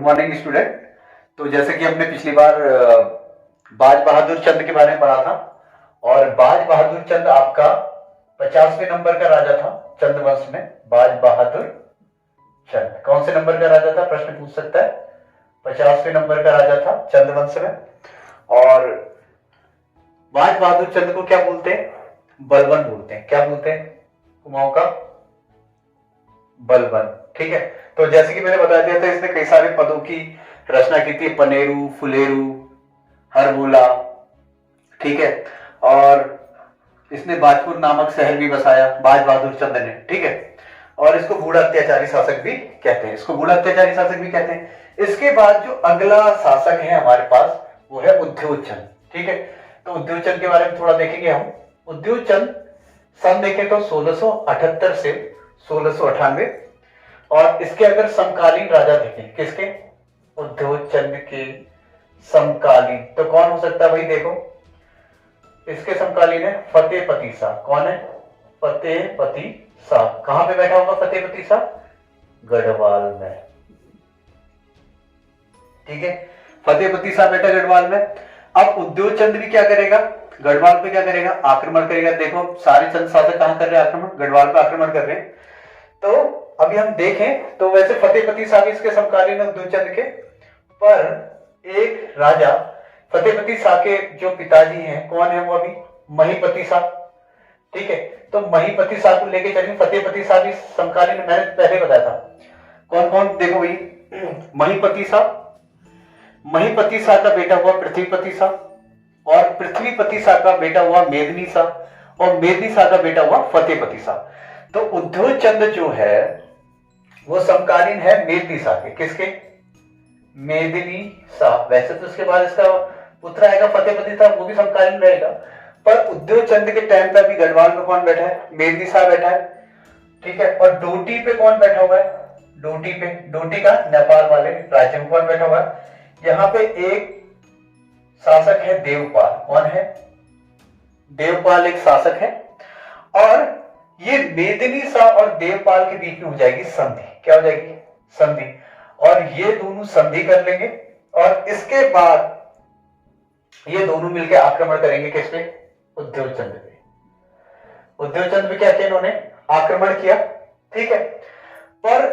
Morning student. तो जैसे कि हमने पिछली बार बाज बहादुर चंद के बारे में पढ़ा था और बाज बहादुर चंद आपका 50वें नंबर का राजा था चंद वंश में। बाज बहादुर चंद कौन से नंबर का राजा था, प्रश्न पूछ सकता है। 50वें नंबर का राजा था चंद वंश में। और बाज बहादुर चंद को क्या बोलते हैं? बलबन बोलते हैं। क्या बोलते हैं? कुमाऊं का बलबन। ठीक है। तो जैसे कि मैंने बता दिया था, इसने कई सारे पदों की रचना की थी, पनेरू, फुलेरू, हरबोला। ठीक है। और इसने बाजपुर नामक शहर भी बसाया बाज बहादुर चंद ने। ठीक है। और इसको बूढ़ा अत्याचारी शासक भी कहते हैं। इसको बूढ़ा अत्याचारी शासक भी कहते हैं। इसके बाद जो अगला शासक है हमारे पास वो है उद्योगचंद। ठीक है। तो उद्योगचंद के बारे में थोड़ा देखेंगे हम। उद्योगचंद सन देखें तो 1678 से 1698। और इसके अगर समकालीन राजा देखें, किसके? उद्योगचंद के समकालीन तो कौन हो सकता है भाई? देखो, इसके समकालीन है फतेहपति शाह। कौन है? फतेहपति शाह। कहां पे बैठा होगा फतेहपति शाह? गढ़वाल में। ठीक है। फतेहपति शाह बैठा गढ़वाल में। अब उद्योगचंद भी क्या करेगा? गढ़वाल पे क्या करेगा? आक्रमण करेगा। देखो, सारे चंद शासक कहां कर रहे हैं आक्रमण? गढ़वाल पे आक्रमण कर रहे हैं। तो अभी हम देखें तो वैसे फतेहपति शाह भी इसके समकालीन उद्योगचंद के, पर एक राजा फतेहपति शाह के जो पिताजी हैं, कौन है वो? अभी महीपति शाह। ठीक है। तो महीपति शाह को लेके चलेंगे। फतेहपति शाह भी समकालीन, मैंने पहले बताया था। कौन कौन? देखो भाई, महीपति शाह, महीपति शाह का बेटा हुआ पृथ्वीपति शाह, और पृथ्वीपति शाह का बेटा हुआ मेदिनी शाह, और मेदिनी शाह का बेटा हुआ फतेहपति शाह। तो उद्योगचंद जो है वो समकालीन है मेदिनी शाह के। किसके? मेदिनी शाह। वैसे तो उसके बाद इसका पुत्र आएगा फतेहपति शाह, वो भी समकालीन रहेगा। पर उद्योगचंद के टाइम पे अभी गढ़वाल में कौन बैठा है? मेदिनी शाह बैठा है। ठीक है। और डोटी पे कौन बैठा हुआ है? डोटी पे, डोटी का नेपाल वाले राज्य में कौन बैठा हुआ है? यहाँ पे एक शासक है देवपाल। कौन है? देवपाल एक शासक है। और ये मेदिनी शाह और देवपाल के बीच में हो जाएगी संधि। क्या हो जाएगी? संधि। और ये दोनों संधि कर लेंगे और इसके बाद ये दोनों मिलकर आक्रमण करेंगे। किस पे? उद्योगचंद पे। उद्योगचंद पे क्या किया इन्होंने? आक्रमण किया। ठीक है। पर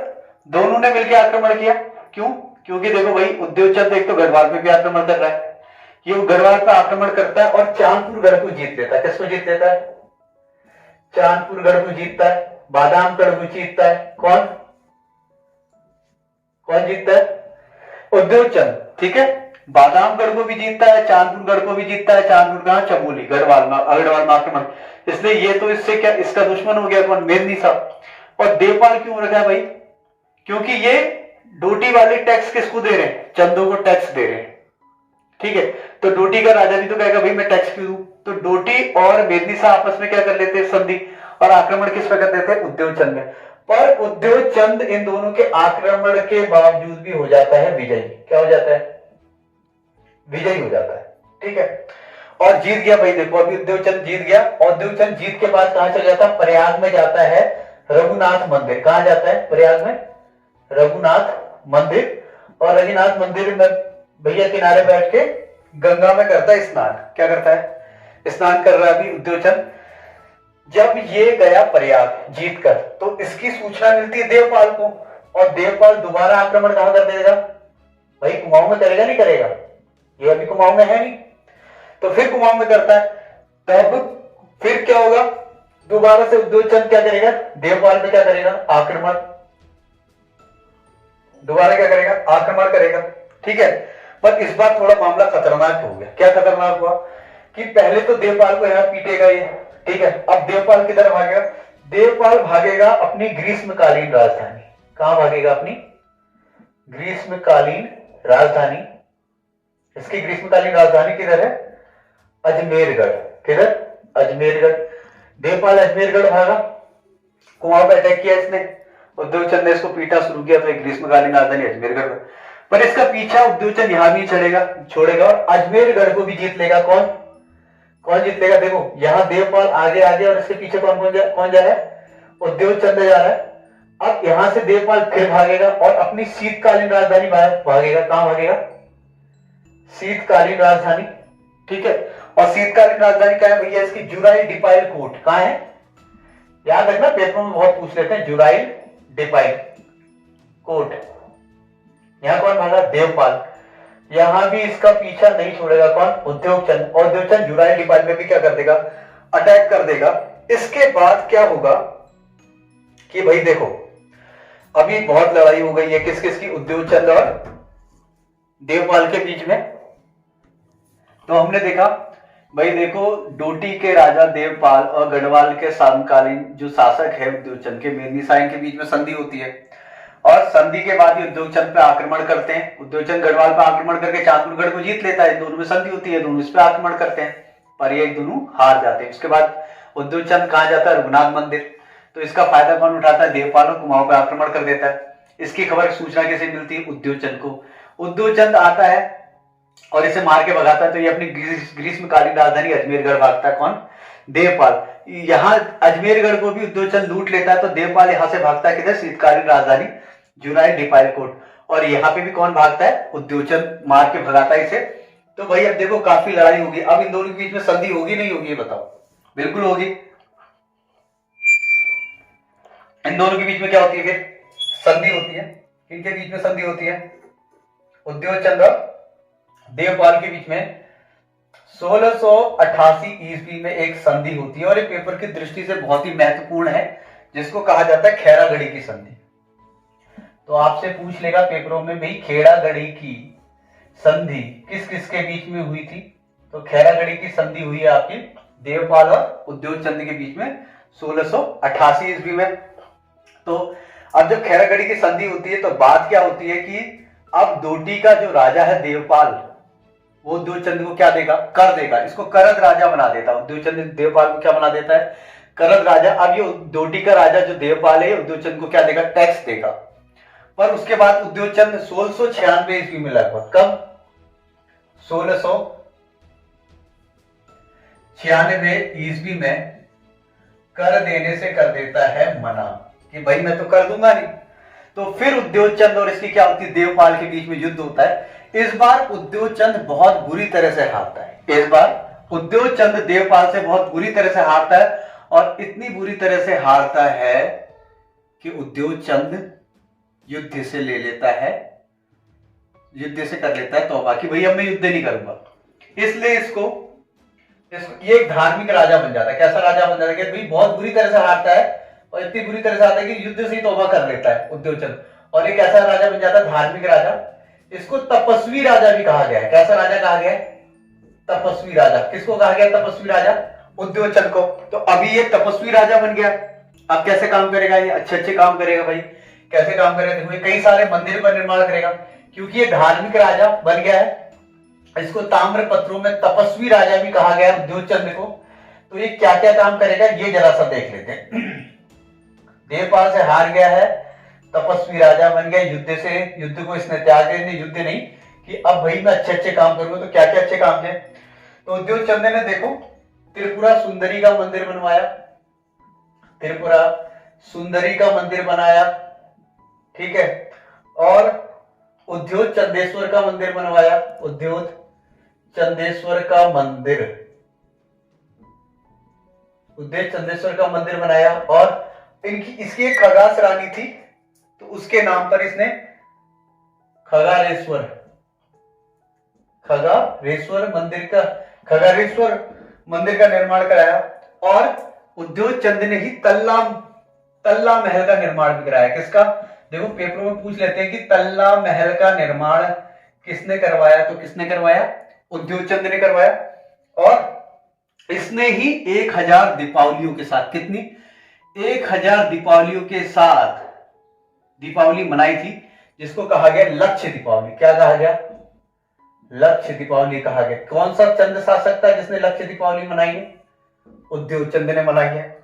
दोनों ने मिलकर आक्रमण किया। क्यों? क्योंकि देखो भाई, उद्योगचंद एक तो गढ़वाल पे भी आक्रमण कर रहा है। ये गढ़वाल पे आक्रमण करता है और चांदपुर गढ़ को जीत लेता है। किसको जीत लेता है? चांदपुर गढ़ को जीतता है। बादाम गढ़ को जीतता है। कौन कौन जीतता है? उद्योगचंद। ठीक है। बादामगढ़ को भी जीतता है, चांदपुर गढ़ को भी जीतता है। चांदपुर कहां? चमोली, गढ़वाल में आक्रमण। इसलिए ये तो इससे क्या, इसका दुश्मन हो गया। कौन? मेदिनी शाह। और देवपाल क्यों रखा है भाई? क्योंकि ये डोटी वाले टैक्स किसको दे रहे हैं? चंदों को टैक्स दे रहे हैं। ठीक है। तो डोटी का राजा भी तो कहेगा भाई मैं टैक्स क्यों दूं? तो डोटी और मेदिनी शाह आपस में क्या कर लेते हैं? संधि। और आक्रमण किस पे कर देते हैं? उद्योगचंद में। पर उद्योगचंद इन दोनों के आक्रमण के बावजूद भी हो जाता है विजयी। क्या हो जाता है? विजयी हो जाता है। ठीक है। और जीत गया भाई। देखो, अभी उद्योगचंद जीत गया। और उद्योगचंद जीत के बाद कहां चला जाता है? प्रयाग में जाता है, रघुनाथ मंदिर। कहां जाता है? प्रयाग में रघुनाथ मंदिर। और रघुनाथ मंदिर में भैया किनारे बैठ के गंगा में करता है स्नान। क्या करता है? स्नान कर रहा है अभी उद्योगचंद। जब ये गया प्रयाग जीत कर, तो इसकी सूचना मिलती है देवपाल को। और देवपाल दोबारा आक्रमण कहां कर देगा भाई? कुमाऊं में करेगा नहीं करेगा? ये अभी कुमाऊं में है नहीं, तो फिर कुमाऊं में करता है। तब फिर क्या होगा? दोबारा से उद्योगचंद क्या करेगा? देवपाल पे क्या करेगा? आक्रमण। दोबारा क्या करेगा? आक्रमण करेगा। ठीक है। पर इस बार थोड़ा मामला खतरनाक हो गया। क्या खतरनाक हुआ? कि पहले तो देवपाल को यहां पीटेगा ये। ठीक है। अब देवपाल किधर भागेगा? देवपाल भागेगा अपनी ग्रीष्मकालीन राजधानी। कहां भागेगा? अपनी ग्रीष्मकालीन राजधानी। इसकी ग्रीष्मकालीन राजधानी किधर है? अजमेरगढ़। किधर? अजमेरगढ़। देवपाल अजमेरगढ़ भागा, कुमाऊं पे अटैक किया इसने। उद्योगचंद ने इसको पीटा शुरू किया, तो ग्रीष्मकालीन राजधानी अजमेरगढ़। पर इसका पीछा उद्योगचंद यहां भी छोड़ेगा और अजमेरगढ़ को भी जीत लेगा। कौन कौन जीत लेगा? देखो, यहां देवपाल आगे आगे और इसके पीछे कौन कौन जा रहा है? उद्योगचंद जा रहा है। अब यहां से देवपाल फिर भागेगा और अपनी शीतकालीन राजधानी भागेगा। कहां भागेगा? शीतकालीन राजधानी। ठीक है, और शीतकालीन राजधानी क्या है भैया इसकी? जुराइल डिपाइल कोट। कहां है? याद रखना, पेपर में बहुत पूछ लेते हैं। जुराइल डिपाइल कोट। यहां कौन भागा? देवपाल। यहां भी इसका पीछा नहीं छोड़ेगा कौन? उद्योगचंद। और उद्योगचंद जुराइल डिपाइल में भी क्या कर देगा? अटैक कर देगा। इसके बाद क्या होगा कि भाई देखो, अभी बहुत लड़ाई हो गई है किस किस की? उद्योगचंद और देवपाल के बीच में। तो हमने देखा भाई, देखो डोटी के राजा देवपाल और गढ़वाल के समकालीन जो शासक है उद्योगचंद के, मेरनीसाइन के बीच में संधि होती है। और संधि के बाद ये उद्योगचंद पे आक्रमण करते हैं। उद्योगचंद गढ़वाल पे आक्रमण करके चांदपुरगढ़ को जीत लेता है। दोनों में संधि होती है, दोनों इस पे आक्रमण करते हैं, पर ये दोनों हार जाते हैं। उसके बाद उद्योगचंद कहां जाता है? रघुनाथ मंदिर। तो इसका फायदा कौन उठाता है? देवपाल और कुमाऊं पे आक्रमण कर देता है। इसकी खबर सूचना कैसे मिलती है? उद्योगचंद को। उद्योगचंद आता है और इसे मार के भगाता है। तो ये अपनी ग्रीष्मकालीन राजधानी अजमेरगढ़ भागता है। कौन? देवपाल। यहाँ अजमेरगढ़ को भी उद्योगचंद लूट लेता है। तो देवपाल यहां से भागता है किधर? शीतकालीन राजधानी जुराइल डिपाइल कोट। और यहाँ पे भी कौन भागता है? उद्योगचंद मार के भगाता है इसे। तो भाई अब देखो काफी लड़ाई होगी। अब इन दोनों के बीच में संधि होगी नहीं होगी? बताओ। बिल्कुल होगी। इन दोनों के बीच में क्या होती है? फिर संधि होती है। इनके बीच में संधि होती है उद्योगचंद और देवपाल के बीच में 1688 ईस्वी में एक संधि होती है। और ये पेपर की दृष्टि से बहुत ही महत्वपूर्ण है, जिसको कहा जाता है खैरागढ़ी की संधि। तो आपसे पूछ लेगा पेपरों में भाई खैरागढ़ी की संधि किस किस के बीच में हुई थी? तो खैरागढ़ी की संधि हुई है आपकी देवपाल और उद्योगचंद के बीच में 1688 ईस्वी में। तो अब जब खैरागढ़ी की संधि होती है तो बात क्या होती है कि अब डोटी का जो राजा है देवपाल, वो उद्योगचंद को क्या देगा? कर देगा। इसको करद राजा बना देता है। उद्योगचंद देवपाल को क्या बना देता है? करद राजा। अब ये डोटी का राजा जो देवपाल है उद्योगचंद को क्या देगा? टैक्स देगा। पर उसके बाद उद्योगचंद 1696 ईस्वी में लगभग, कब? 1696 ईस्वी में कर देने से कर देता है मना कि भाई मैं तो कर दूंगा नहीं। तो फिर उद्योगचंद और इसकी क्या होती है? देवपाल के बीच में युद्ध होता है। इस बार उद्योगचंद बहुत बुरी तरह से हारता है। इस बार उद्योगचंद देवपाल से बहुत बुरी तरह से हारता है। और इतनी बुरी तरह से हारता है कि उद्योगचंद युद्ध से ले लेता है, युद्ध से कर लेता है तौबा कि भाई अब मैं युद्ध नहीं करूंगा। इसलिए इसको ये एक धार्मिक राजा बन जाता है। कैसा राजा बन जाता है कि भाई बहुत बुरी तरह से हारता है और इतनी बुरी तरह से आता है कि युद्ध से ही तौबा कर लेता है उद्योगचंद। और एक ऐसा राजा बन जाता है धार्मिक राजा। इसको तपस्वी राजा भी कहा गया है। कैसा राजा कहा गया है? तपस्वी राजा। किसको कहा गया तपस्वी राजा? उद्योगचंद को। तो अभी ये तपस्वी राजा बन गया। अब कैसे काम करेगा? ये अच्छे अच्छे काम करेगा भाई। कैसे काम करेगा? देखो कई सारे मंदिर का निर्माण करेगा क्योंकि ये धार्मिक राजा बन गया है। इसको ताम्र पत्रों में तपस्वी राजा भी कहा गया है उद्योगचंद को। तो ये क्या क्या काम करेगा ये जरा सा देख लेते हैं। देवपाल से हार गया है, तपस्वी राजा बन गया। युद्ध को इसने त्याग दिया। युद्ध नहीं कि अब भाई मैं अच्छे अच्छे काम करूंगा। तो क्या क्या अच्छे काम थे? तो उद्योगचंद ने देखो त्रिपुरा सुंदरी का मंदिर बनवाया। त्रिपुरा सुंदरी का मंदिर बनाया, ठीक है। और उद्योग चंदेश्वर का मंदिर बनवाया। उद्योग चंदेश्वर का मंदिर, उद्योग चंदेश्वर का मंदिर बनाया। और इसकी एक खगास रानी थी तो उसके नाम पर इसने खगारेश्वर मंदिर का निर्माण कराया। और उद्योगचंद ने ही तल्ला महल का निर्माण भी कराया। किसका? देखो पेपरों में पूछ लेते हैं कि तल्ला महल का निर्माण किसने करवाया? तो किसने करवाया? उद्योगचंद ने करवाया। और इसने ही 1000 दीपावलियों के साथ, कितनी? 1000 दीपावलियों के साथ दीपावली मनाई थी, जिसको कहा गया लक्ष्य दीपावली। क्या कहा गया? लक्ष्य दीपावली कहा गया। कौन सा चंद शासक था जिसने लक्ष्य दीपावली मनाई है? उद्योगचंद ने मनाई है।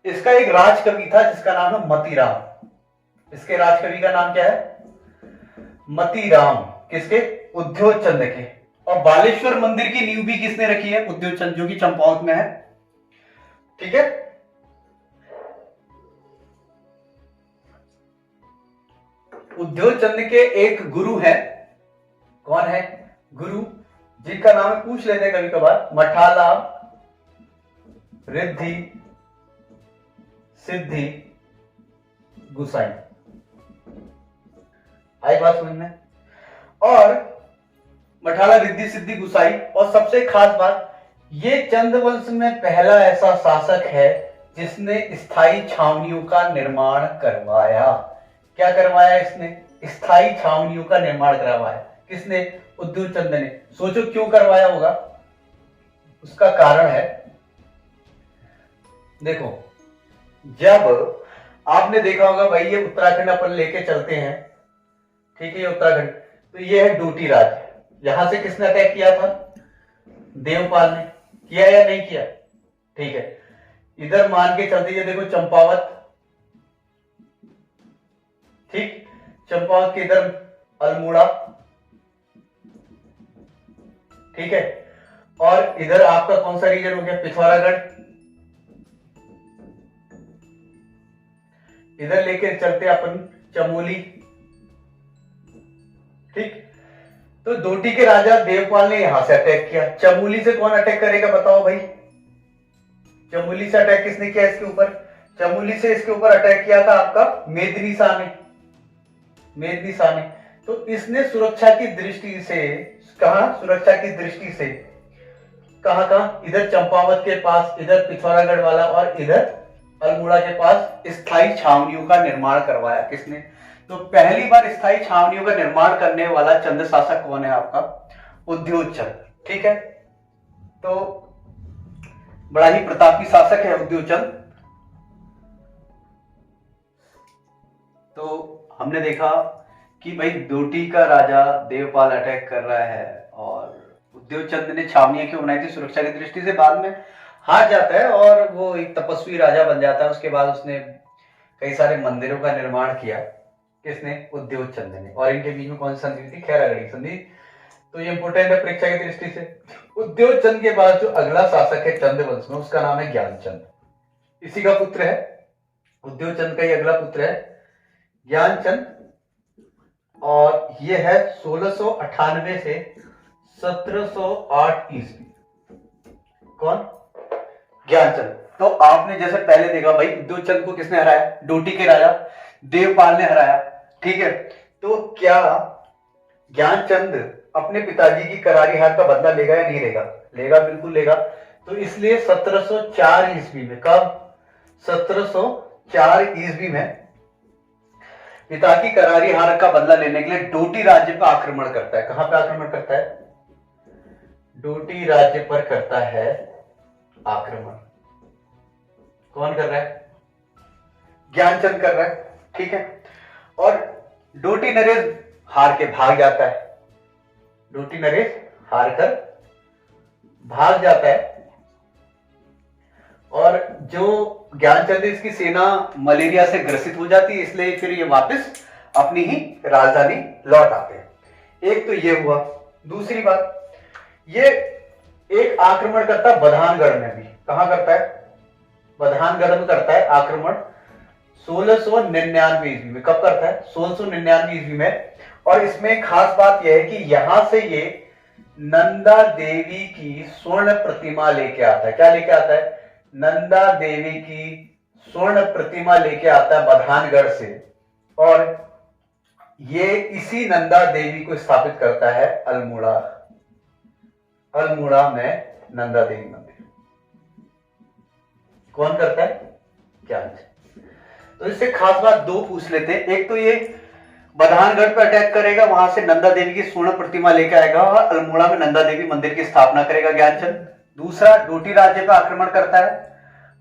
इसका एक राजकवि था जिसका नाम है मतीराम। इसके राजकवि का नाम क्या है? मतीराम। किसके? उद्योगचंद के। और बालेश्वर मंदिर की नींव भी किसने रखी है? उद्योगचंद, जो कि चंपावत में है, ठीक है। उद्योगचंद के एक गुरु है, कौन है गुरु, जिनका नाम पूछ लेते हैं कभी कभार, मठाला रिद्धि सिद्धि गुसाई। आई बात समझ में? और मठाला रिद्धि सिद्धि गुसाई, और सबसे खास बात, ये चंद्रवंश में पहला ऐसा शासक है जिसने स्थायी छावनियों का निर्माण करवाया। क्या करवाया इसने? स्थायी छावनियों का निर्माण करवाया। किसने? उद्योगचंद ने। सोचो क्यों करवाया होगा, उसका कारण है, देखो, जब आपने देखा होगा भाई ये उत्तराखंड अपन लेके चलते हैं, ठीक है, ये उत्तराखंड, तो ये है डोटी राज्य। यहां से किसने अटैक किया था? देवपाल ने। किया या नहीं किया? ठीक है। इधर मान के चलते, ये देखो चंपावत, ठीक, चंपावत के इधर अल्मोड़ा, ठीक है, और इधर आपका कौन सा रीजन हो गया? पिथौरागढ़। इधर लेके चलते अपन चमोली, ठीक। तो डोटी के राजा देवपाल ने यहां से अटैक किया। चमोली से कौन अटैक करेगा बताओ भाई? चमोली से अटैक किसने किया इसके ऊपर? चमोली से इसके ऊपर अटैक किया था आपका मेदिनी शाह ने, मेदिनी शाह ने। तो इसने सुरक्षा की दृष्टि से, कहा सुरक्षा की दृष्टि से, कहां कहां? इधर चंपावत के पास, इधर पिथौरागढ़ वाला, और इधर अल्मोड़ा के पास स्थायी छावनियों का निर्माण करवाया। किसने? तो पहली बार स्थायी छावनियों का निर्माण करने वाला चंद शासक कौन है आपका? उद्योगचंद, ठीक है। तो बड़ा ही प्रतापी शासक है उद्योगचंद। तो हमने देखा कि भाई डोटी का राजा देवपाल अटैक कर रहा है, और उद्योगचंद ने छावनियां क्यों बनाई थी? सुरक्षा की दृष्टि से। बाद में हार जाता है और वो एक तपस्वी राजा बन जाता है। उसके बाद उसने कई सारे मंदिरों का निर्माण किया। किसने? उद्योगचंद ने। और इनके बीच में कौन सी संधि थी? खैरागढ़ी संधि। तो ये इंपोर्टेंट है परीक्षा की दृष्टि से। उद्योगचंद के बाद जो अगला शासक है चंद्रवंश में, उसका नाम है ज्ञानचंद। इसी का पुत्र है, उद्योगचंद का ही अगला पुत्र है ज्ञानचंद, और ये है 1698 से 1708 ईस्वी। कौन? ज्ञानचंद। तो आपने जैसे पहले देखा भाई उद्योगचंद को किसने हराया? डोटी के राजा देवपाल ने हराया, ठीक है। तो क्या ज्ञानचंद अपने पिताजी की करारी हार का बदला लेगा या नहीं लेगा? लेगा, बिल्कुल लेगा। तो इसलिए 1704 ईस्वी में, कब? 1704 ईस्वी में पिता की करारी हार का बदला लेने के लिए डोटी राज्य पर आक्रमण करता है। कहां पर आक्रमण करता है? डोटी राज्य पर करता है आक्रमण। कौन कर रहा है? ज्ञानचंद कर रहा है, ठीक है। और डोटी नरेश हार के भाग जाता है। डोटी नरेश हार कर भाग जाता है, और जो ज्ञानचंद इसकी सेना मलेरिया से ग्रसित हो जाती है, इसलिए फिर ये वापस अपनी ही राजधानी लौट आते हैं। एक तो ये हुआ। दूसरी बात, ये एक आक्रमण करता है बधानगढ़ में भी। कहां करता है? बधानगढ़ में करता है आक्रमण 1699 ईस्वी में। कब करता है? 1699 ईस्वी में। और इसमें खास बात यह है कि यहां से ये नंदा देवी की स्वर्ण प्रतिमा लेके आता है। क्या लेके आता है? नंदा देवी की स्वर्ण प्रतिमा लेके आता है बधानगढ़ से, और ये इसी नंदा देवी को स्थापित करता है अल्मोड़ा। अल्मोड़ा में नंदा देवी मंदिर कौन करता है? ज्ञानचंद। तो इससे खास बात दो पूछ लेते हैं। एक तो ये बधानगढ़ पे अटैक करेगा, वहां से नंदा देवी की स्वर्ण प्रतिमा लेकर आएगा और अल्मोड़ा में नंदा देवी मंदिर की स्थापना करेगा ज्ञानचंद। दूसरा, डोटी राज्य पर आक्रमण करता है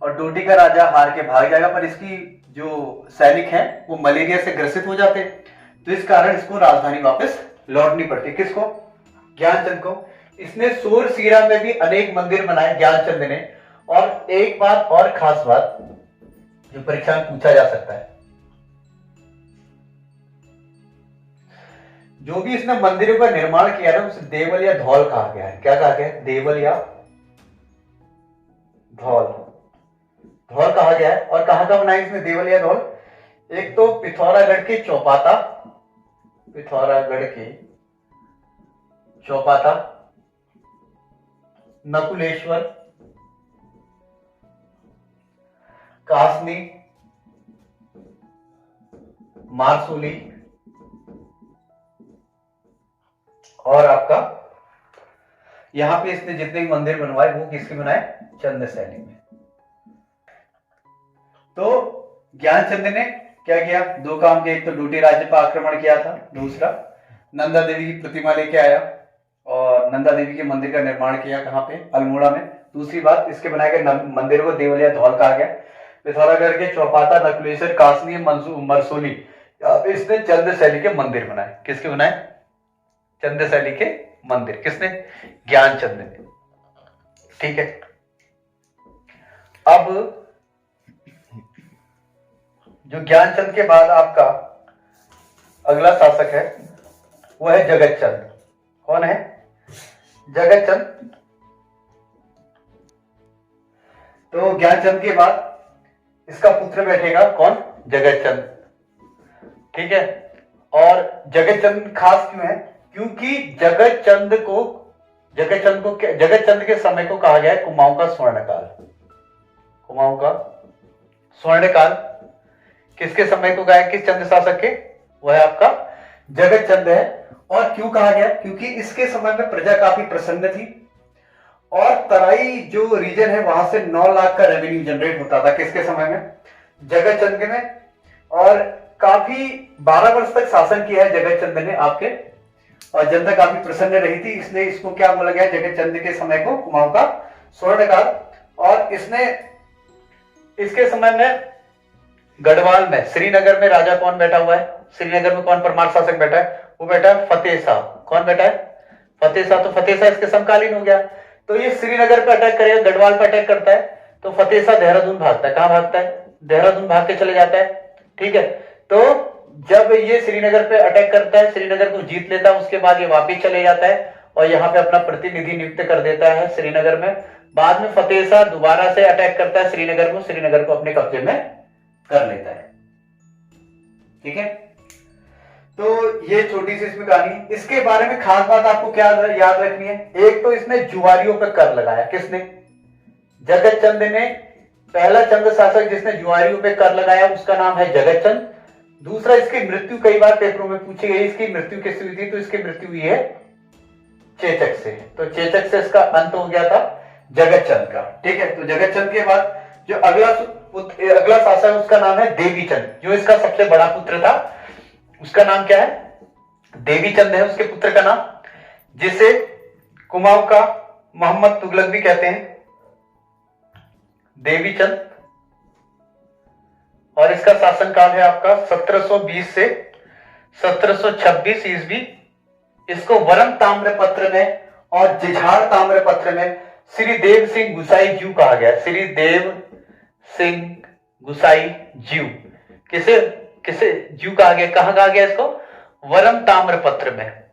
और डोटी का राजा हार के भाग जाएगा, पर इसकी जो सैनिक हैं वो मलेरिया से ग्रसित हो जाते, तो इस कारण इसको राजधानी वापस लौटनी पड़ती। किसको? ज्ञानचंद को। इसने सोरसीरा में भी अनेक मंदिर बनाए ज्ञानचंद ने। और एक बात और खास बात जो परीक्षा में पूछा जा सकता है, जो भी इसने मंदिरों का निर्माण किया ना उसे देवल या धौल कहा गया है। क्या कहा गया है? देवल या धौल। धौल कहा गया है। और कहां का बनाया इसने देवल या धौल? एक तो पिथौरागढ़ के चौपाता, पिथौरागढ़ के चौपाता, नकुलेश्वर, कासनी, मारसूली और आपका यहां पे इसने जितने भी मंदिर बनवाए वो किसके बनाए? चंद शैली में। तो ज्ञानचंद ने क्या किया? दो काम किए, एक तो डूटी राज्य पर आक्रमण किया था, दूसरा नंदा देवी की प्रतिमा लेके आया और नंदा देवी के मंदिर का निर्माण किया। कहां पे? अल्मोड़ा में। दूसरी बात, इसके बनाए गए मंदिर को देवलिया धौल कहा गया। पिथौरागढ़ के चौपाता, नकुलेश्वर, कासनी, मरसूली, इसने चंद शैली के मंदिर बनाए। किसके बनाए? चंद शैली के मंदिर। किसने? ज्ञानचंद ने। ठीक है। अब जो ज्ञानचंद के बाद आपका अगला शासक है वो है जगतचंद। कौन है? जगतचंद। तो ज्ञानचंद के बाद इसका पुत्र बैठेगा कौन? जगतचंद। ठीक है। और जगतचंद खास क्यों है? क्योंकि जगतचंद के समय को कहा गया है कुमाऊं का स्वर्णकाल। कुमाऊं का स्वर्णकाल किसके समय को कहा है? किस चंद शासक के? वह है आपका जगतचंद है। और क्यों कहा गया? क्योंकि इसके समय में प्रजा काफी प्रसन्न थी और तराई जो रीजन है वहां से 9 लाख का रेवेन्यू जनरेट होता था। किसके समय में? जगतचंद के में। और काफी 12 वर्ष तक शासन किया है जगतचंद ने आपके, और जनता काफी प्रसन्न रही थी। इसने इसको क्या बोला गया? जगतचंद के समय को कुमाऊं का स्वर्णकाल। और इसके समय में गढ़वाल में, श्रीनगर में राजा कौन बैठा हुआ है? श्रीनगर में कौन परमार शासक बैठा है? वो बैठा है फतेह शाह। कौन बैठा है? फतेह शाह। तो फतेह शाह इसके समकालीन हो गया। तो ये श्रीनगर पे अटैक करेगा, गढ़वाल पे अटैक करता है, तो फतेह शाह देहरादून भागता है। कहां भागता है? देहरादून भाग के चले जाता है। ठीक है। तो जब ये श्रीनगर पे अटैक करता है, श्रीनगर को जीत लेता है, उसके बाद ये वापिस चले जाता है और यहाँ पे अपना प्रतिनिधि नियुक्त कर देता है श्रीनगर में। बाद में फतेह शाह दोबारा से अटैक करता है श्रीनगर को अपने कब्जे में कर लेता है। ठीक है। तो ये छोटी सी इसमें कहानी। इसके बारे में खास बात आपको क्या याद रखनी है? एक तो इसने जुआरियों पर कर लगाया। किसने? जगतचंद ने। पहला चंद शासक जिसने जुआरियों पे कर लगाया उसका नाम है जगतचंद। दूसरा, इसकी मृत्यु कई बार पेपरों में पूछी गई, इसकी मृत्यु किससे हुई थी? तो इसकी मृत्यु हुई है चेचक से। तो चेचक से इसका अंत हो गया था जगतचंद का। ठीक है। तो जगतचंद के बाद जो अगला शासक है उसका नाम है देवीचंद। जो इसका सबसे बड़ा पुत्र था उसका नाम क्या है? देवीचंद है उसके पुत्र का नाम, जिसे कुमाऊं का मोहम्मद तुगलक भी कहते हैं। देवीचंद। और इसका शासनकाल है आपका 1720 से 1726 ईस्वी। इसको वरम ताम्रपत्र में और जिझाड़ ताम्रपत्र में श्री देव सिंह गुसाई जीव कहा गया। श्री देव सिंह गुसाई जीव। किसे किसे जीव कहा गया? कहां कहा गया इसको? वरम ताम्रपत्र में।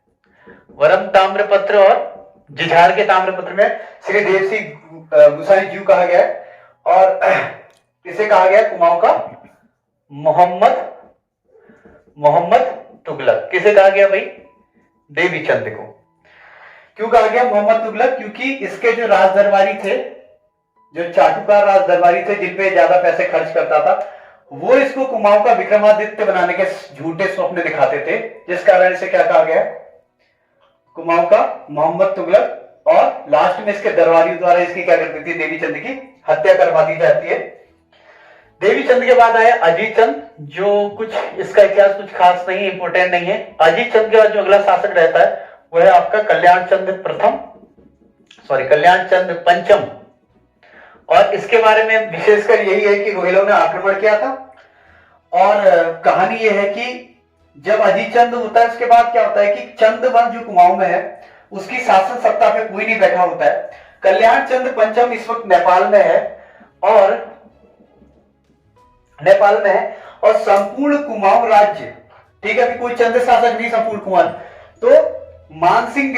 वरम ताम्रपत्र और जिझाड़ के ताम्रपत्र में श्री देव सिंह गुसाई जीव कहा गया है। और इसे कहा गया कुमाऊं का मोहम्मद तुगलक। किसे कहा गया भाई? देवीचंद को। क्यों कहा गया मोहम्मद तुगलक? क्योंकि इसके जो राज दरबारी थे, जो चाटुकार राज दरबारी थे, जिनपे ज्यादा पैसे खर्च करता था, वो इसको कुमाऊं का विक्रमादित्य बनाने के झूठे स्वप्न दिखाते थे, जिस कारण इसे क्या कहा गया? कुमाऊं का मोहम्मद तुगलक। और लास्ट में इसके दरबारियों द्वारा इसकी क्या कर दी थी? देवीचंद की हत्या करवा दी जाती है। देवीचंद के बाद आया अजीत चंद, जो कुछ इसका इतिहास कुछ खास नहीं, इंपोर्टेंट नहीं है। अजीत चंद के बाद जो अगला शासक रहता है वह है आपका कल्याण चंद पंचम। और इसके बारे में विशेषकर यही है कि रोहिलों ने आक्रमण किया था। और कहानी यह है कि जब अजीत चंद होता है उसके बाद क्या होता है कि चंद वंश जो कुमाऊं में है उसकी शासन सत्ता पे कोई नहीं बैठा होता है। कल्याण चंद पंचम इस वक्त नेपाल में है और संपूर्ण कुमाऊं राज्य, ठीक है, कोई चंद शासक नहीं, संपूर्ण कुमाऊं, तो मानसिंह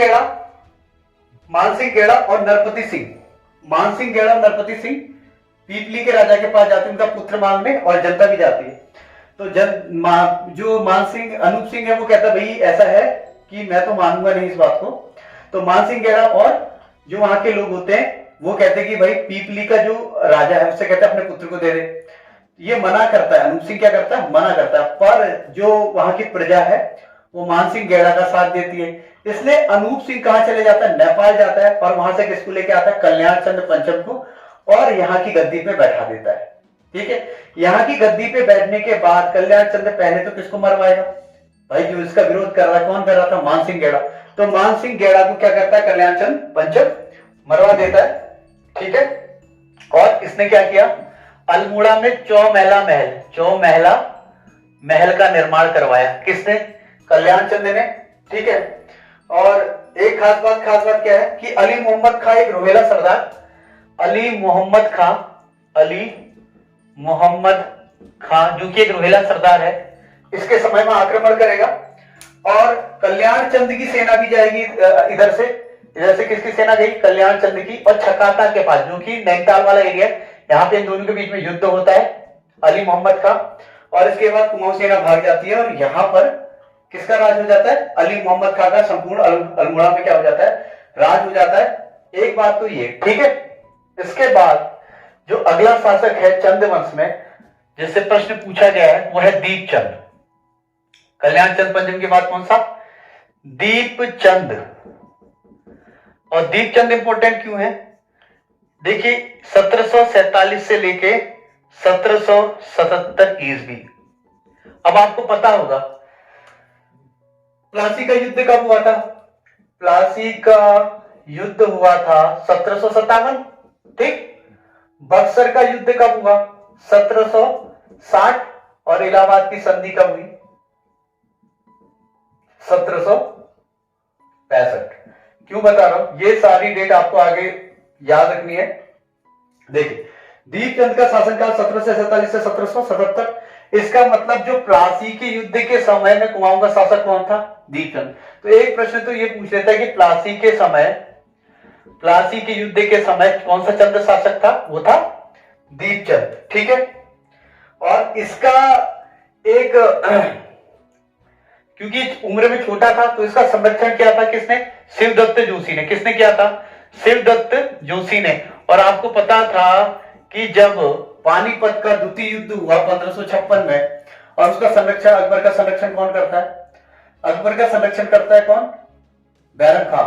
गेड़ा और नरपति सिंह पीपली के राजा के पास जाते हैं, उनका पुत्र मांगने, और जनता भी जाती है। तो जब जो मान सिंह अनूप सिंह है वो कहता भाई ऐसा है कि मैं तो मानूंगा नहीं इस बात को। तो मान सिंह गेड़ा और जो वहां के लोग होते हैं वो कहते हैं कि भाई पीपली का जो राजा है उससे कहते हैं अपने पुत्र को दे दे। ये मना करता है, अनूप सिंह क्या करता है, मना करता है, पर जो वहां की प्रजा है वो मान सिंह गेड़ा का साथ देती है। इसलिए अनूप सिंह कहां चले जाता है, नेपाल जाता है और वहां से किसको लेके आता है, कल्याण चंद्र पंचम को, और यहाँ की गद्दी पे बैठा देता है। ठीक है, यहाँ की गद्दी पे बैठने के बाद कल्याण चंद्र पहले तो किसको मरवाएगा, भाई जो इसका विरोध कर रहा है, कौन कर रहा था, मान सिंह गेड़ा। तो मान सिंह गेड़ा को क्या करता है, कल्याण चंद्र पंचम मरवा देता है। ठीक है, और इसने क्या किया, अल्मोड़ा में चौमहला महल का निर्माण करवाया, किसने, कल्याण चंद्र ने। ठीक है, और एक खास बात क्या है कि अली मोहम्मद खां एक रोहेला सरदार, अली मोहम्मद खां जो कि एक रोहेला सरदार है, इसके समय में आक्रमण करेगा और कल्याण चंद्र की सेना भी जाएगी इधर से किसकी सेना गई, कल्याण चंद्र की, और छकाता के पास जो कि नैनीताल वाला एरिया है, यहाँ पे इन दोनों के बीच में युद्ध होता है, अली मोहम्मद खां, और इसके बाद कुमाऊं सेना भाग जाती है और यहाँ पर किसका राज हो जाता है, अली मोहम्मद खां का संपूर्ण अल्मोड़ा में क्या हो जाता है, राज हो जाता है। एक बात तो ये, ठीक है। इसके बाद जो अगला शासक है चंद वंश में जिससे प्रश्न पूछा गया है वो है दीपचंद। कल्याण चंद पंचम के बाद कौन सा, दीपचंद। और दीपचंद इंपॉर्टेंट क्यों है, देखिए 1747 से लेके 1777 ईस्वी। अब आपको पता होगा प्लासी का युद्ध कब हुआ था, प्लासी का युद्ध हुआ था 1757, ठीक। बक्सर का युद्ध कब हुआ, 1760, और इलाहाबाद की संधि कब हुई, 1765। क्यों बता रहा हूं, ये सारी डेट आपको आगे याद रखनी है। देखिए दीपचंद का शासनकाल 1747 से 1777, इसका मतलब जो प्लासी के युद्ध के समय में कुमाऊं का शासक कौन था, दीपचंद। तो एक प्रश्न तो ये पूछ लेता है कि प्लासी के युद्ध के समय कौन सा चंद्र शासक था, वो था दीपचंद, ठीक है। और इसका एक क्योंकि उम्र में छोटा था तो इसका संरक्षण किया था किसने, शिवदत्त जोशी ने। किसने किया था, शिवदत्त जोशी ने। और आपको पता था कि जब पानीपत का द्वितीय युद्ध हुआ 1556 में, और उसका संरक्षण अकबर का संरक्षण कौन करता है, अकबर का संरक्षण करता है कौन, बैरम खां।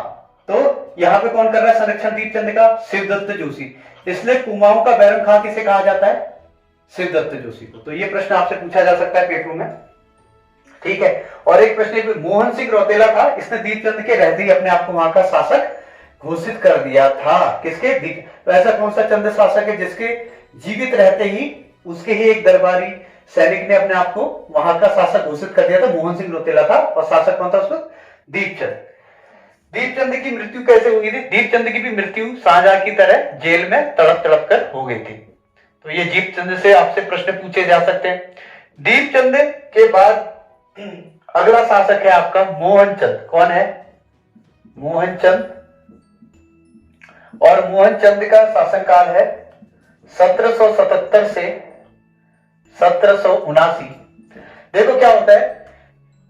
तो यहाँ पे कौन कर रहा है संरक्षण दीपचंद का, शिवदत्त जोशी। इसलिए कुमाऊं का बैरम खां किसे कहा जाता है, शिवदत्त जोशी को। तो ये प्रश्न आपसे पूछा जा सकता है पेपर में, ठीक है। और एक प्रश्न मोहन सिंह रौतेला था, इसने दीपचंद के रहते ही अपने आप को वहां का शासक घोषित कर दिया था। किसके, तो ऐसा कौन सा चंद्र शासक है जिसके जीवित रहते ही उसके ही एक दरबारी सैनिक ने अपने आप को वहां का शासक घोषित कर दिया था, मोहन सिंह रौतेला था। और शासक कौन था उसको, दीपचंद। दीपचंद की मृत्यु कैसे हुई थी, दीपचंद की भी मृत्यु शाहजहां की तरह जेल में तड़प तड़प कर हो गई थी। तो ये दीपचंद से आपसे प्रश्न पूछे जा सकते हैं। दीपचंद के बाद अगला शासक है आपका मोहनचंद। कौन है, मोहनचंद। और मोहनचंद का शासनकाल है 1777 से 1779। देखो क्या होता है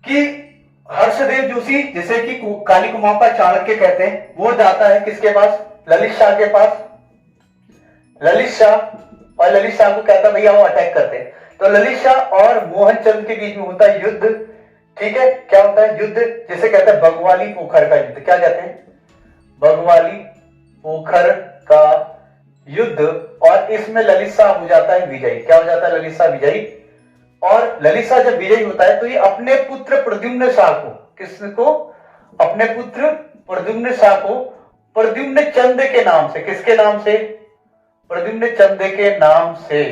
कि हर्षदेव जोशी जिसे कि काली कुमाऊं का चाणक्य कहते हैं, वो जाता है किसके पास, ललित शाह के पास। ललित शाह, और ललित शाह को कहता है भैया वो अटैक करते हैं। तो ललित शाह और मोहनचंद के बीच में होता है युद्ध, ठीक है। क्या होता है युद्ध, जिसे कहते हैं बगवाली पोखर का युद्ध। क्या कहते हैं, बगवाली पोखर का युद्ध। और इसमें ललित शाह हो जाता है विजयी। क्या हो जाता है, ललित शाह विजयी। और ललित शाह जब विजयी होता है तो ये अपने पुत्र प्रद्युम्न शाह को, किसको, अपने पुत्र प्रद्युम्न शाह को प्रद्युम्न चंद के नाम से, किसके नाम से, प्रद्युम्न चंद के नाम से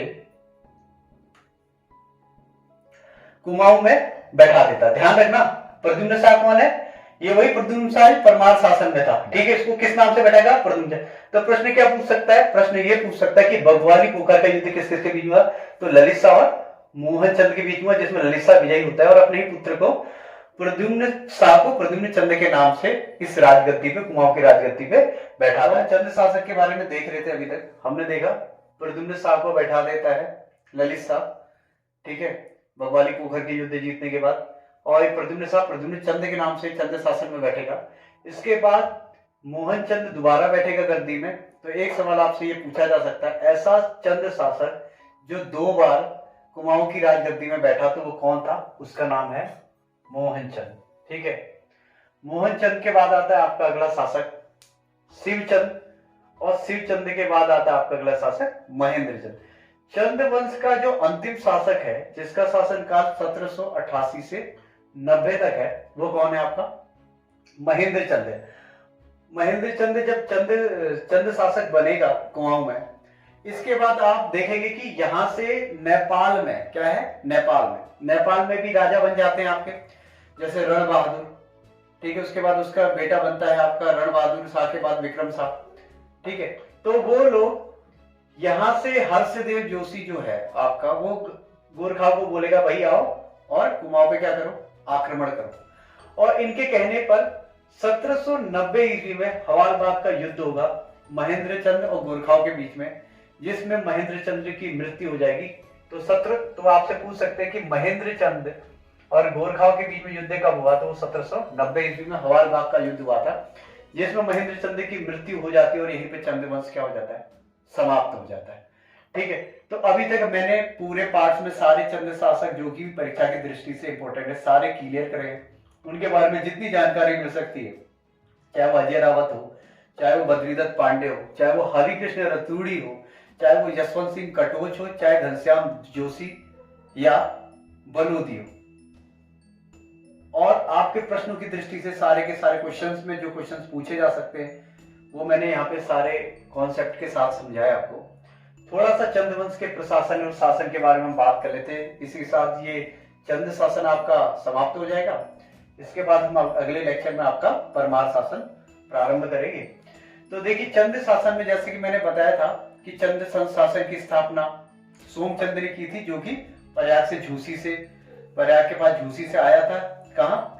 कुमाऊं में बैठा देता। ध्यान रखना प्रद्युम्न शाह कौन है, ये वही प्रद्युम्न शाह परमार शासन में था, ठीक है। इसको किस नाम से बैठाएगा, प्रद्युम्न। तो प्रश्न क्या पूछ सकता है, प्रश्न ये पूछ सकता है कि बगवाली पोखर का युद्ध किस किसके बीच हुआ, तो ललित शाह और मोहनचंद के बीच में, जिसमें ललित शाह विजयी होता है और अपने ही पुत्र को प्रद्युम्न शाह को प्रद्युम्न चंद के नाम से इस राजगद्दी पे, कुमाऊं की राजगद्दी पे बैठा था। चंद शासक के बारे में देख रहे थे अभी तक, हमने देखा प्रद्युम्न शाह को बैठा देता है ललित शाह, ठीक है। बवाली पोखर के युद्ध जीतने के बाद। और एक प्रद्युम्न साहब प्रद्युम्न चंद के नाम से चंद शासन में बैठेगा। इसके बाद मोहन चंद दोबारा बैठेगा गद्दी में। तो एक सवाल आपसे ये पूछा जा सकता है, ऐसा चंद शासक जो 2 बार कुमाऊं की राजगद्दी में बैठा तो वो कौन था? उसका नाम है मोहनचंद। ठीक है, मोहनचंद के बाद आता है आपका अगला शासक शिवचंद, और शिवचंद के बाद आता है आपका अगला शासक महेंद्रचंद। चंद वंश का जो अंतिम शासक है, जिसका शासनकाल 1788 से 90 तक है, वो कौन है? आपका महेंद्रचंद है। महेंद्रचंद जब चंद शासक बनेगा कुमाऊं में, इसके बाद आप देखेंगे कि यहां से नेपाल में क्या है, नेपाल में भी राजा बन जाते हैं आपके, जैसे रण बहादुर। ठीक है, उसके बाद उसका बेटा बनता है आपका रण बहादुर शाह के बाद विक्रम शाह। ठीक है, तो वो लोग यहां से हर्षदेव जोशी जो है आपका, वो गोरखा को बोलेगा भाई आओ और कुमाऊं पे क्या करो, आक्रमण करो। और इनके कहने पर 1790 ईस्वी में हवालबाग का युद्ध होगा महेंद्रचंद और गोरखाओं के बीच में, जिसमें महेंद्रचंद की मृत्यु हो जाएगी। तो आपसे पूछ सकते हैं कि महेंद्रचंद और गोरखाओं के बीच में युद्ध कब हुआ? तो 1790 ईस्वी में हवालबाग का युद्ध हुआ था, जिसमें महेंद्रचंद की मृत्यु हो जाती है और यहीं पे चंद वंश क्या हो जाता है, समाप्त हो जाता है। ठीक है, तो अभी तक मैंने पूरे पार्ट्स में सारे चंद शासक जो कि परीक्षा की दृष्टि से इंपॉर्टेंट है सारे क्लियर करे हैं। उनके बारे में जितनी जानकारी मिल सकती है, चाहे वो अजय रावत हो, चाहे वो बद्रीदत्त पांडे हो, चाहे वो हरिकृष्ण रतूड़ी हो, चाहे वो यशवंत सिंह कटोच हो, चाहे घनश्याम जोशी या बलूदी हो। और आपके प्रश्नों की दृष्टि से सारे के सारे क्वेश्चंस में जो क्वेश्चंस पूछे जा सकते हैं वो मैंने यहाँ पे सारे कॉन्सेप्ट के साथ समझाया आपको। थोड़ा सा चंद्रवंश के प्रशासन और शासन के बारे में बात कर लेते हैं। इसी के साथ ये चंद्र शासन आपका समाप्त हो जाएगा। इसके बाद हम अगले लेक्चर में आपका परमार शासन प्रारंभ करेंगे। तो देखिए, चंद्र शासन में जैसे कि मैंने बताया था कि चंद्र शासन की स्थापना सोमचंद्र ने की थी, जो कि प्रयाग के पास झूसी से आया था। कहा?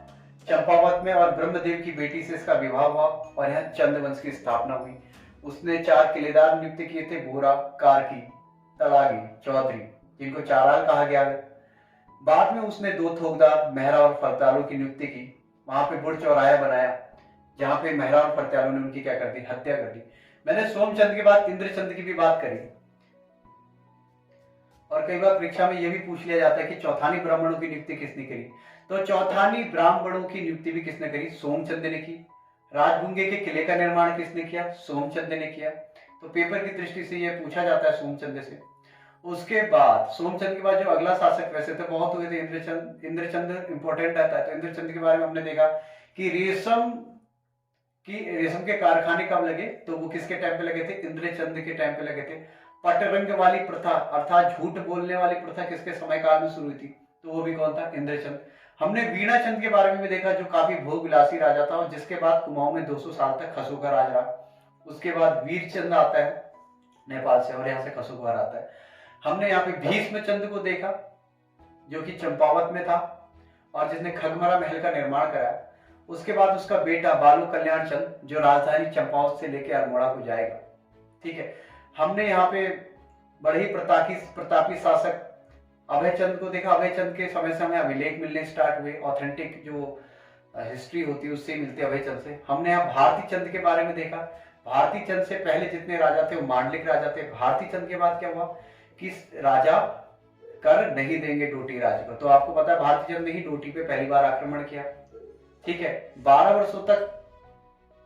चंपावत में, और ब्रह्मदेव की बेटी से इसका विवाह हुआ और यहाँ चंद्रवंश की स्थापना हुई। उसने 4 किलेदार नियुक्त किए थे, बोरा, कारकी, तड़ागी, चौधरी, जिनको चाराल कहा गया है। बाद में उसने 2 थोकदार, मेहरा और फरतालों की नियुक्ति की। वहां पे बुढ़ चौराया बनाया, जहां पे मेहरा और फरतालों ने उनकी क्या कर दी, हत्या कर दी। मैंने सोमचंद के बाद इंद्रचंद की भी बात करी। और कई बार परीक्षा में यह भी पूछ लिया जाता है कि चौथानी ब्राह्मणों की नियुक्ति किसने करी? तो चौथानी ब्राह्मणों की नियुक्ति भी किसने करी? सोमचंद ने की। राजभुंगे के किले का निर्माण किसने किया? सोमचंद ने किया। तो पेपर की दृष्टि से यह पूछा जाता है सोमचंद से। उसके बाद सोमचंद के बाद जो अगला शासक, वैसे तो बहुत हुए थे, इंद्रचंद इंपॉर्टेंट रहता है। तो इंद्रचंद के बारे में हमने देखा कि रेशम के कारखाने कब लगे? तो वो किसके टाइम पे लगे थे? इंद्रचंद के टाइम पे लगे थे। पटरंग वाली प्रथा अर्थात झूठ बोलने वाली प्रथा किसके समय काल में शुरू हुई थी? तो वो भी कौन था? इंद्रचंद। हमने वीणाचंद के बारे में भी देखा, जो काफी भोग विलासी राजा था और जिसके बाद कुमाऊं में 200 साल तक खसो का राज रहा। उसके बाद वीरचंद आता है नेपाल से, और यहाँ से खसो का आता है। हमने यहाँ पे भीष्मचंद को देखा, जो कि चंपावत में था और जिसने खगमरा महल का निर्माण कराया। उसके बाद उसका बेटा बालू कल्याण चंद, जो राजधानी चंपावत से लेकर अल्मोड़ा को जाएगा। ठीक है, हमने यहाँ पे बड़े ही प्रतापी शासक अभयचंद को देखा। अभयचंद के समय से हमें अभिलेख मिलने स्टार्ट हुए, ऑथेंटिक जो हिस्ट्री होती है उससे मिलती है अभयचंद से। हमने यहाँ भारती चंद के बारे में देखा। भारती चंद से पहले जितने राजा थे वो मांडलिक राजा थे। भारती चंद के बाद क्या हुआ कि राजा कर नहीं देंगे डोटी राज को। तो आपको पता है भारती चंद ने ही डोटी पे पहली बार आक्रमण किया। ठीक है, 12 वर्षों तक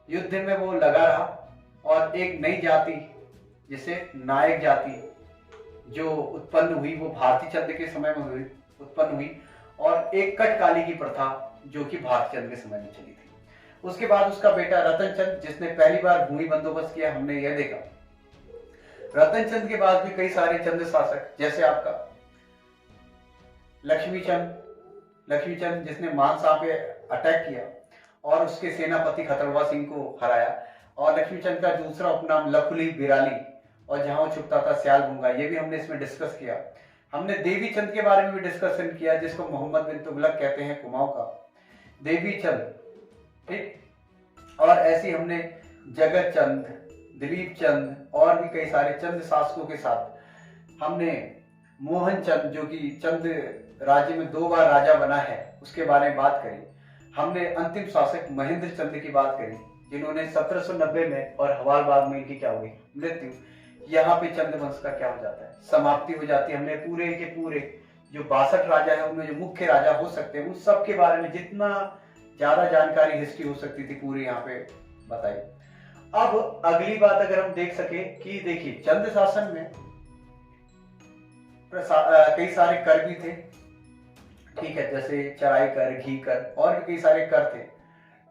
युद्ध में वो लगा रहा और एक नई जाति जिसे नायक जाति जो उत्पन्न हुई वो भारती चंद के समय में उत्पन्न हुई, और एक कटकाली की प्रथा जो कि भारती चंद के समय में चली थी। उसके बाद उसका बेटा रतन चंद, जिसने पहली बार भूमि बंदोबस्त किया, हमने यह देखा। रतन चंद के बाद भी कई सारे चंद शासक, जैसे आपका लक्ष्मीचंद जिसने मानसा पे अटैक किया और उसके सेनापति खतरवा सिंह को हराया। और लक्ष्मीचंद का दूसरा उपनाम लखुली बिराली, और जहां वो छुपता था सियाल भूंगा, ये भी हमने इसमें डिस्कस किया। हमने देवी चंद के बारे में भी डिस्कशन किया, जिसको मोहम्मद बिन तुगलक कहते हैं कुमाऊं का देवी चंद। ठीक, और ऐसी हमने जगत चंद, दिलीप चंद और भी कई सारे चंद शासकों के साथ हमने मोहन चंद जो कि चंद राज्य में 2 बार राजा बना है उसके बारे में बात करी। हमने अंतिम शासक महेंद्र चंद की बात करी जिन्होंने 1790 में और हवाल बाग में इनकी क्या हुई मृत्यु। यहाँ पे चंद वंश का क्या हो जाता है समाप्ति हो जाती है। हमने पूरे के पूरे जो 62 राजा है उनमें जो मुख्य राजा हो सकते हैं उन सब के बारे में जितना ज्यादा जानकारी हिस्ट्री हो सकती थी पूरी यहाँ पे बताई। अब अगली बात अगर हम देख सके कि देखिए चंद शासन में कई सारे कर भी थे, ठीक है, जैसे चराई कर, घी कर और भी कई सारे कर थे,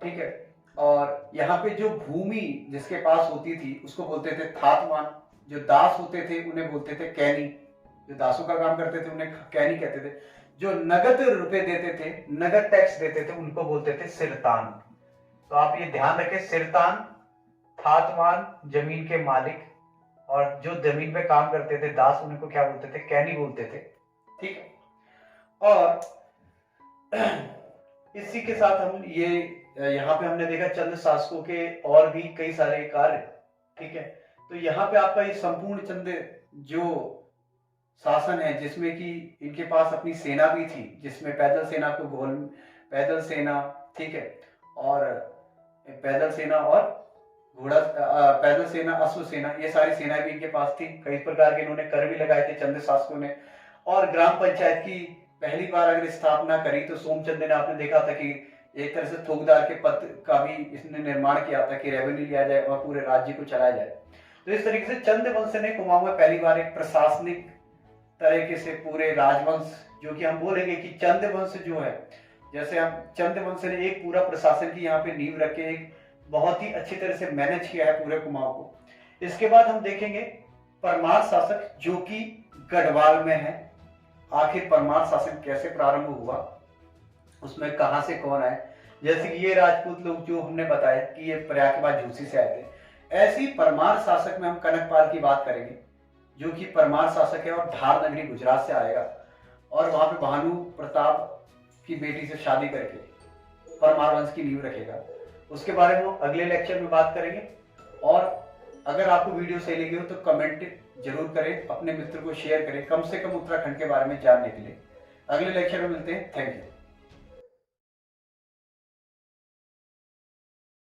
ठीक है। और यहाँ पे जो भूमि जिसके पास होती थी उसको बोलते थे थातवान, जो दास होते थे उन्हें बोलते थे कैनी, जो दासों का काम करते थे उन्हें कैनी कहते थे, जो नगद रुपए देते थे, नगद टैक्स देते थे उनको बोलते थे सिरतान। तो आप ये ध्यान रखें, सिरतान, थातवान जमीन के मालिक, और जो जमीन पे काम करते थे दास उनको क्या बोलते थे कैनी बोलते थे, ठीक है। और इसी के साथ हम ये यहाँ पे हमने देखा चंद शासकों के और भी कई सारे कार्य, ठीक है। तो यहाँ पे आपका ये संपूर्ण चंद जो शासन है जिसमें कि इनके पास अपनी सेना भी थी, जिसमें पैदल सेना को पैदल सेना, ठीक है, और पैदल सेना और घोड़ा पैदल सेना, अश्व सेना, ये सारी सेनाएं भी इनके पास थी। कई प्रकार के इन्होंने कर भी लगाए थे चंद शासकों ने। और ग्राम पंचायत की पहली बार अगर स्थापना करी तो सोमचंद ने, आपने देखा था कि एक तरह से थोकदार के पद का भी इसने निर्माण किया था कि रेवेन्यू लिया जाए और पूरे राज्य को चलाया जाए। तो इस तरीके से चंद वंश ने कुमाऊं में पहली बार एक प्रशासनिक तरीके से पूरे राजवंश, जो कि हम बोलेंगे कि चंद वंश जो है, जैसे हम चंद वंश ने एक पूरा प्रशासन की यहाँ पे नींव रख के एक बहुत ही अच्छी तरह से मैनेज किया है पूरे कुमाऊं को। इसके बाद हम देखेंगे परमार शासक जो कि गढ़वाल में है। आखिर परमार शासन कैसे प्रारंभ हुआ, उसमें कहां से कौन आए, जैसे कि ये राजपूत लोग जो हमने बताया कि ये प्रयाग के बाद झूसी से आए थे, ऐसी परमार शासक में हम कनकपाल की बात करेंगे जो कि परमार शासक है और धार नगरी गुजरात से आएगा और वहां पे भानु प्रताप की बेटी से शादी करके परमार वंश की नींव रखेगा। उसके बारे में अगले लेक्चर में बात करेंगे। और अगर आपको वीडियो सही लगी हो तो कमेंट जरूर करें, अपने मित्र को शेयर करें, कम से कम उत्तराखंड के बारे में जानने के लिए। अगले लेक्चर में मिलते हैं। Thank you.